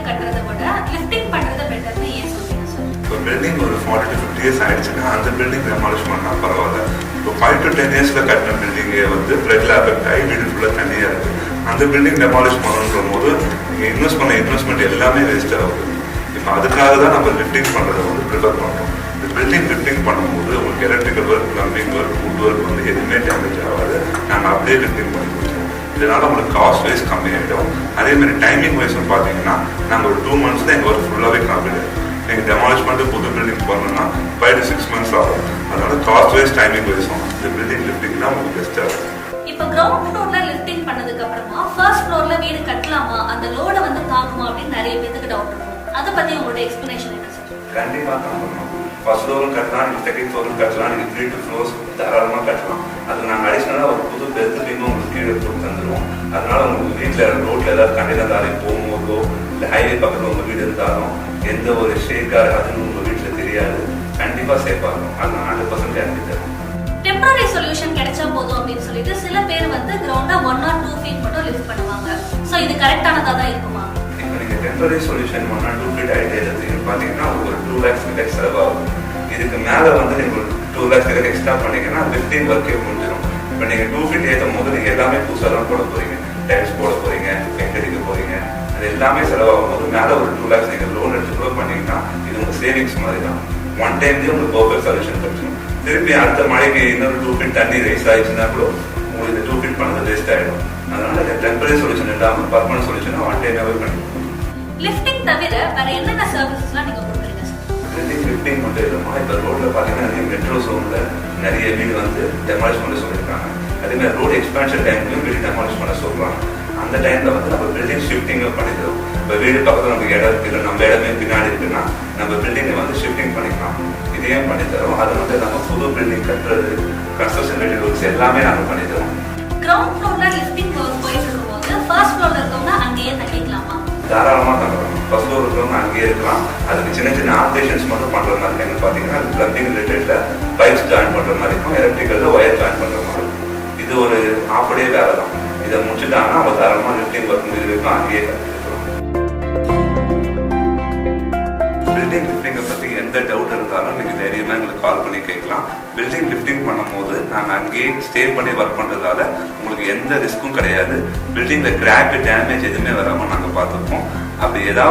கட்டுறதை விட லிஃப்டிங் பண்றது பெட்டர்னு ஏன் சொல்றீங்க சார்? இப்போ பில்டிங் ஒரு 40 to 50 years ஆயிடுச்சுன்னா அந்த பில்டிங் டெமாலிஷ் பண்ணா பரவாயில்ல. இப்போ 5 to 10 yearsல கட்டின பில்டிங்கே வந்து ஃப்ளட்ல அஃபெக்ட் ஆகி வீடு ஃபுல்லாக தண்ணியாக இருக்கு. அந்த பில்டிங் டெமாலிஷ் பண்ணணுன்ற போது நீங்கள் இன்வெஸ்ட் பண்ண இன்வெஸ்ட்மெண்ட் எல்லாமே வேஸ்ட் ஆகுது. இப்போ அதுக்காக தான் நம்ம லிஃப்டிங் பண்ணுறதை வந்து ப்ரிஃபர் பண்ணுறோம். இந்த பில்டிங் லிஃப்டிங் பண்ணும்போது உங்களுக்கு electrical work, plumbing work, would work வந்து எதுவுமே டேமேஜ் ஆகாது. நாங்கள் அப்படியே லிஃப்டிங் பண்ணி கொடுத்துருவோம். இதனால உங்களுக்கு காஸ்ட் வைஸ் கம்மியாகிடும். அதேமாதிரி டைமிங் வைஸும் பார்த்தீங்கன்னா நாங்கள் ஒரு 2 months தான் எங்கள் ஒர்க் ஃபுல்லாகவே கம்ப்ளீட் ஆகும். நீங்கள் டெமாலிஷ் பண்ணிட்டு புது பில்டிங் பண்ணணும்னா 5 to 6 months ஆகும். அதனால காஸ்ட் வைஸ் டைமிங் வைஸும் இந்த பில்டிங் லிஃப்டிங் தான் உங்களுக்கு பெஸ்ட்டாக இருக்கும். இப்போ கிரவுண்ட் ஃப்ளோர்ல லிஃப்டிங் பண்ணதுக்கு அப்புறமா ஃபர்ஸ்ட் ஃப்ளோர்ல வீடு கட்டலாமா, அந்த லோட வந்து தாங்குமா அப்படின்னு நிறைய பேருக்கு டவுட் இருக்கும். அதை பத்தி உங்களோட எக்ஸ்பிளனேஷன் என்ன சார்? கண்டிப்பாக தாங்கணும். ஃபர்ஸ்ட் ஃப்ளோரும் கட்டலாம், நீங்கள் செகண்ட் ஃப்ளோரும் கட்டலாம், நீங்கள் 3 to 4 floors தாராளமாக கட்டலாம். அது நாங்கள் அடிஷ்னலாக ஒரு புது பெருத்துலையும் உங்களுக்கு கீழே கொடுத்து தந்துடுவோம். அதனால உங்களுக்கு வீட்டில் ரோட்டில் ஏதாவது கண்டிப்பாக தாரி போகும்போதோ இல்லை ஹைவே பக்கத்தில் உங்கள் வீடு இருந்தாலும் எந்த ஒரு ஷேக்காக அதுன்னு உங்கள் வீட்டில் தெரியாது. கண்டிப்பாக சேஃபாக இருக்கும். அது நான் 100% கேரண்டி தருவேன். டெம்பரரி சொல்யூஷன் கிடைச்சா போதும் அப்படின்னு சொல்லிட்டு சில பேர் வந்து கிரவுண்டா 1 or 2 feet மட்டும் லிஃப்ட் பண்ணுவாங்க. ஸோ இது கரெக்டானதா தான் இருக்குமா? இப்போ நீங்கள் temporary solution 1 or 2 feet idea பார்த்தீங்கன்னா ஒரு 2 lakhs கிட்ட செலவாகும். இதுக்கு மேலே வந்து நீங்கள் 2 lakhs கிட்ட எக்ஸ்ட்ரா பண்ணீங்கன்னா லிஃப்டிங் ஒர்க்கே முடிஞ்சிடும். இப்போ நீங்கள் 2 feet ஏற்றும் போது நீங்கள் எல்லாமே புதுசாக தான் போட போகிறீங்க. டைல்ஸ் போட போகிறீங்க, பெயிண்ட் அடிக்க போகிறீங்க. அது எல்லாமே செலவாகும் போது மேலே ஒரு 2 lakhs நீங்கள் லோன் எடுத்து கூட பண்ணிங்கன்னா இது உங்கள் சேவிங்ஸ் மாதிரி தான். ஒன் டைம்லேயே உங்களுக்கு பர்ஃபெக்ட் சொல்யூஷன் கிடைச்சிடும். திருப்பி அடுத்த மழைக்கு இன்னொரு 2 feet தண்ணி ரைஸ் ஆயிடுச்சுன்னா கூட உங்களுக்கு இந்த 2 feet பண்ணது வேஸ்ட் ஆகிடும். அதனால டெம்பரரி சொல்யூஷன் இல்லாமல் பர்மனன்ட் சொல்யூஷனை ஒன் டைமாகவே பண்ணி லிஃப்டிங் தவிர வேற என்னென்ன சர்வீசஸ்லாம் நீங்க கொடுக்குறீங்க சார்? லிஃப்டிங் மட்டும் இல்லைமா, இப்போ ரோட்டில் பார்த்தீங்கன்னா நிறைய மெட்ரோ ஜோனில் நிறைய வீடு வந்து டெமாலிஷ் பண்ண சொல்லியிருக்காங்க. அதேமாதிரி ரோடு எக்ஸ்பான்ஷன் டைம்லையும் வீடு டெமாலிஷ் பண்ண சொல்கிறாங்க. அந்த டைமில் வந்து நம்ம பில்டிங் ஷிஃப்டிங்கும் பண்ணி தரோம். இப்போ வீடு பக்கத்தில் நமக்கு இடம் இருக்குது, இல்லை நம்ம இடமே பின்னாடி இருக்குன்னா நம்ம பில்டிங்கை வந்து ஷிஃப்டிங் பண்ணிக்கலாம். இதையும் பண்ணி தரோம். அது வந்து நம்ம புது பில்டிங் கட்டுறது, கன்ஸ்ட்ரக்ஷன் ரிலேட்டட் ஒர்க்ஸ் எல்லாமே நாங்கள் பண்ணி தரோம். கிரவுண்ட் ஃப்ளோர்ல லிஃப்டிங் ஒர்க் போயிட்டு இருக்கும்போது ஃபர்ஸ்ட் ஃப்ளோர்ல இருக்கவங்க அங்கேயே தங்கிக்கலாமா? தாராளமாக தங்கலாம். ஃபர்ஸ்ட் ஃப்ளோர் இருக்கிறவங்க அங்கேயே இருக்கலாம். அதுக்கு சின்ன சின்ன ஆப்ரேஷன்ஸ் மட்டும் பண்ணுற மாதிரி இருக்கும். பார்த்தீங்கன்னா அது பிளம்பிங் ரிலேட்டடில் பைப்ஸ் ஜாயின் பண்ணுற மாதிரி இருக்கும், எலக்ட்ரிக்கலில் ஒயர் ஜாயின் பண்ணுற மாதிரி இருக்கும். இது ஒரு ஆஃப் டே வேலை தான். இதை முடிச்சுட்டாங்கன்னா அவங்க தாராளமாக லிஃப்டிங் ஒர்க் முடிவு வரைக்கும் அங்கேயே கற்றுக்கலாம். பில்டிங் லிஃப்டிங்கை பற்றி எந்த டவுட் இருந்தாலும் நீங்கள் தைரியமாக எங்களுக்கு கால் பண்ணி கேட்கலாம். பில்டிங் லிஃப்டிங் பண்ணும்போது நாங்கள் அங்கேயே ஸ்டே பண்ணி ஒர்க் பண்ணுறதால உங்களுக்கு எந்த ரிஸ்க்கும் கிடையாது. பில்டிங்கில் கிராக்கு டேமேஜ் எதுவுமே வராமல் நாங்கள் பார்த்துப்போம். அப்படி ஏதாவது